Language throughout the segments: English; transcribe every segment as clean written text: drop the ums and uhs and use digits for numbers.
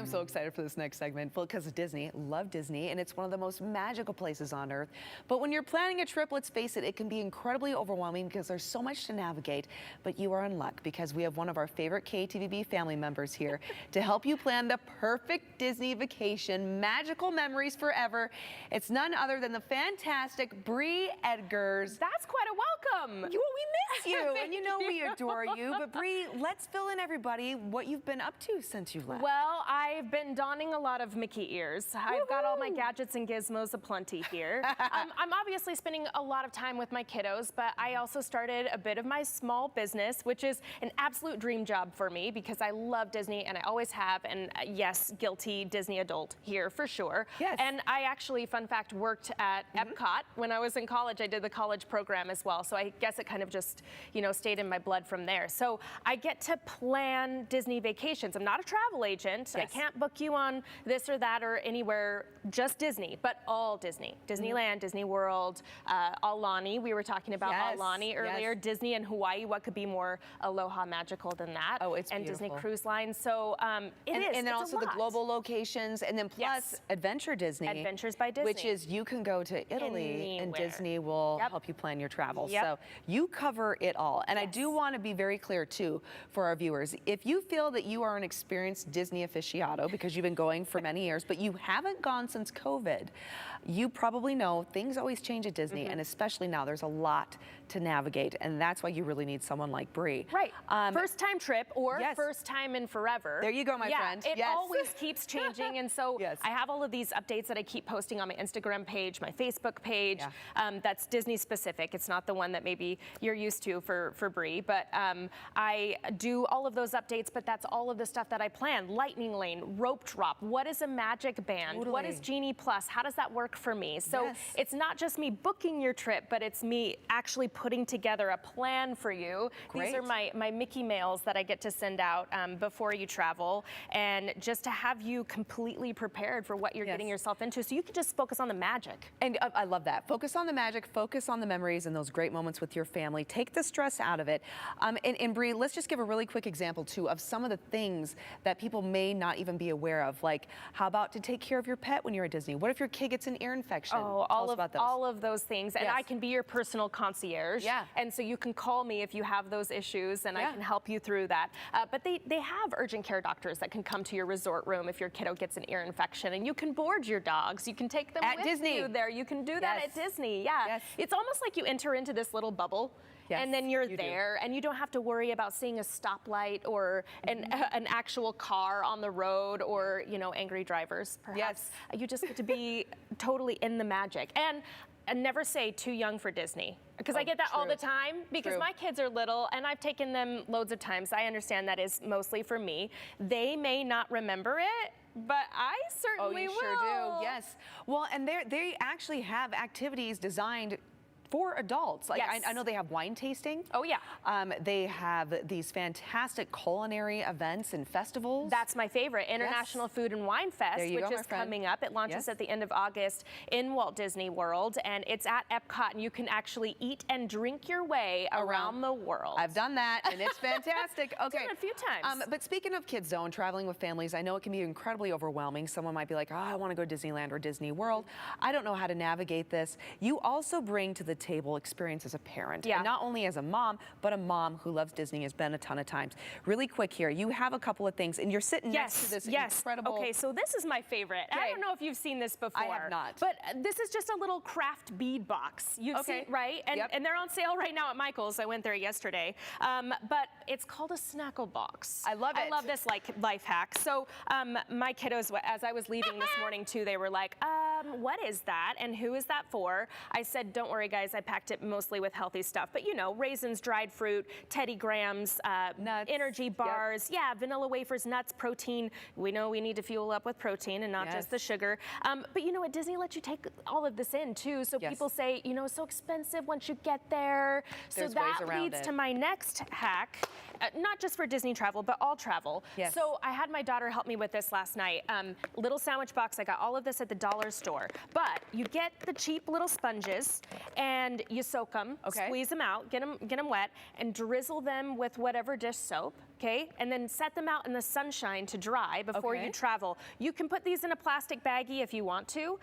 so excited for this next segment because of Disney. Love Disney, and it's one of the most magical places on earth. But when you're planning a trip, let's face it, it can be incredibly overwhelming because there's so much to navigate. But you are in luck because we have one of our favorite KTVB family members here to help you plan the perfect Disney vacation, magical memories forever. It's none other than the fantastic Bree Edgars. That's quite a welcome. We miss you, and you know we adore you. But Bree, let's fill in everybody what you've been up to since you left. Well, I've been donning a lot of Mickey ears. I've got all my gadgets and gizmos aplenty here. I'm obviously spending a lot of time with my kiddos, but I also started a bit of my small business, which is an absolute dream job for me because I love Disney and I always have. And yes, guilty Disney adult here for sure. Yes. And I actually, fun fact, worked at Epcot when I was in college. I did the college program as well. So I guess it kind of just, you know, stayed in my blood from there. So I get to plan Disney vacations. I'm not a travel agent. Yes. I can't book you on this or that or anywhere, just Disney, but all Disney. Disneyland, Disney World, Aulani. We were talking about Aulani earlier. Yes. Disney and Hawaii. What could be more aloha magical than that? Oh, it's and beautiful. Disney Cruise Line. So And then also the global locations, and then plus Adventure Disney. Adventures by Disney. Which is you can go to Italy and Disney will help you plan your travel. So you cover it all. And I do want to be very clear too for our viewers. If you feel that you are an experienced Disney aficionado because you've been going for many years, but you haven't gone since COVID, you probably know things always change at Disney, and especially now there's a lot to navigate, and that's why you really need someone like Bree. Right. First time trip or first time in forever. There you go, my friend. It always keeps changing, and so I have all of these updates that I keep posting on my Instagram page, my Facebook page. That's Disney specific. It's not the one that maybe you're used to for Bree, but I do all of those updates, but that's all of the stuff that I plan. Lightning Lane, rope drop. What is a magic band? Totally. What is Genie Plus? How does that work for me? So it's not just me booking your trip, but it's me actually putting together a plan for you. These are my Mickey mails that I get to send out before you travel, and just to have you completely prepared for what you're getting yourself into, so you can just focus on the magic. And I love that. Focus on the magic, focus on the memories and those great moments with your family. Take the stress out of it. And Bree, let's just give a really quick example too of some of the things that people may not even be aware of. Like, how about to take care of your pet when you're at Disney? What if your kid gets an ear infection? Oh, all of those things. And I can be your personal concierge. Yeah. And so you can call me if you have those issues, and I can help you through that. But they have urgent care doctors that can come to your resort room if your kiddo gets an ear infection, and you can board your dogs. You can take them with you there. You can do that at Disney. It's almost like you enter into this little bubble. And then you're there, and you don't have to worry about seeing a stoplight or an actual car on the road, or, you know, angry drivers, perhaps. You just get to be totally in the magic. And never say too young for Disney, because I get that all the time, because my kids are little and I've taken them loads of times. I understand that is mostly for me. They may not remember it, but I certainly will. Oh, you sure do, yes. Well, and they actually have activities designed for adults. Like I know they have wine tasting. Oh yeah. They have these fantastic culinary events and festivals. That's my favorite, International Food and Wine Fest, which is coming up. It launches at the end of August in Walt Disney World, and it's at Epcot, and you can actually eat and drink your way around the world. I've done that, and it's fantastic. Okay. Done it a few times. But speaking of kids though, and traveling with families, I know it can be incredibly overwhelming. Someone might be like, oh, I want to go to Disneyland or Disney World. I don't know how to navigate this. You also bring to the table experience as a parent, and not only as a mom, but a mom who loves Disney, has been a ton of times. Really quick here, you have a couple of things, and you're sitting next to this incredible. Okay, so this is my favorite. I don't know if you've seen this before. I have not. But this is just a little craft bead box. You've seen, right? And they're on sale right now at Michael's. I went there yesterday. But it's called a snackle box. I love it. I love this life hack. So my kiddos, as I was leaving this morning too, they were like, what is that? And who is that for? I said, don't worry guys, I packed it mostly with healthy stuff, but you know, raisins, dried fruit, Teddy Grahams, nuts, energy bars, vanilla wafers, nuts, protein. We know we need to fuel up with protein and not just the sugar. But you know, at Disney lets you take all of this in too. So people say, you know, it's so expensive once you get there. There's so that leads to my next hack, not just for Disney travel, but all travel. So I had my daughter help me with this last night. Little sandwich box. I got all of this at the dollar store, but you get the cheap little sponges and you soak them, squeeze them out, get them wet, and drizzle them with whatever dish soap. okay, and then set them out in the sunshine to dry before you travel. You can put these in a plastic baggie if you want to,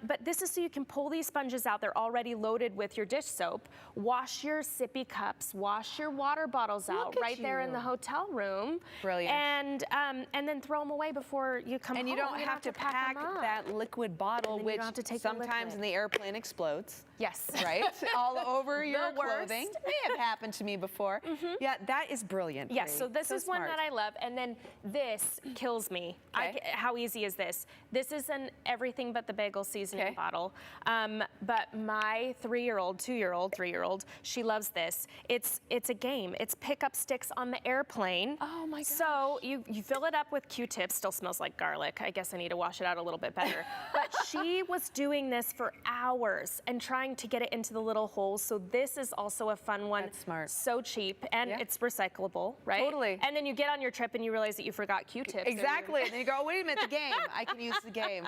but this is so you can pull these sponges out. They're already loaded with your dish soap. Wash your sippy cups, wash your water bottles out right there in the hotel room. Brilliant. And then throw them away before you come home. And you don't have to pack that liquid bottle, which sometimes in the airplane explodes. Yes. Right? All over your clothing. May have happened to me before. Yeah, that is brilliant. Yes, so this is one that I love. And then this kills me. How easy is this? This is an everything but the bagel seasoning bottle. But my 3-year-old, 2-year-old, 3-year-old, she loves this. It's a game. It's pick up sticks on the airplane. Oh my gosh. So you fill it up with Q-tips. Still smells like garlic. I guess I need to wash it out a little bit better. But she was doing this for hours and trying to get it into the little holes. So this is also a fun one. That's smart. So cheap, and it's recyclable, right? Totally. And then you get on your trip and you realize that you forgot Q-tips. Exactly. And then you go, wait a minute, the game. I can use the game.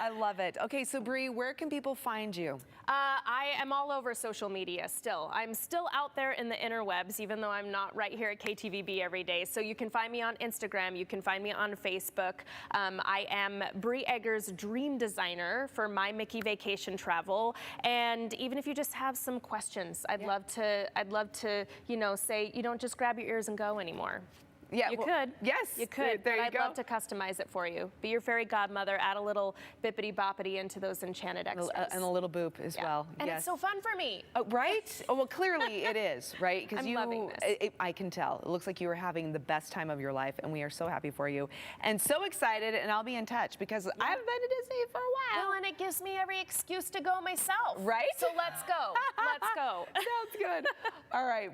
I love it. Okay, so Bree, where can people find you? I am all over social media still. I'm still out there in the interwebs, even though I'm not right here at KTVB every day. So you can find me on Instagram. You can find me on Facebook. I am Bree Eggers' dream designer for My Mickey Vacation Travel. And even if you just have some questions, I'd love to, you know, say you don't just grab your ears and go anymore. Yeah, you could. Yes, you could. There you I'd go. love to customize it for you. Be your fairy godmother. Add a little bippity boppity into those enchanted extras. And a little boop as well. And it's so fun for me. Right? Oh, well, clearly it is, right? Because I'm loving this. I can tell. It looks like you are having the best time of your life, and we are so happy for you and so excited. And I'll be in touch because I haven't been to Disney for a while. Well, and it gives me every excuse to go myself. Right? So let's go. Let's go. Sounds good. All right.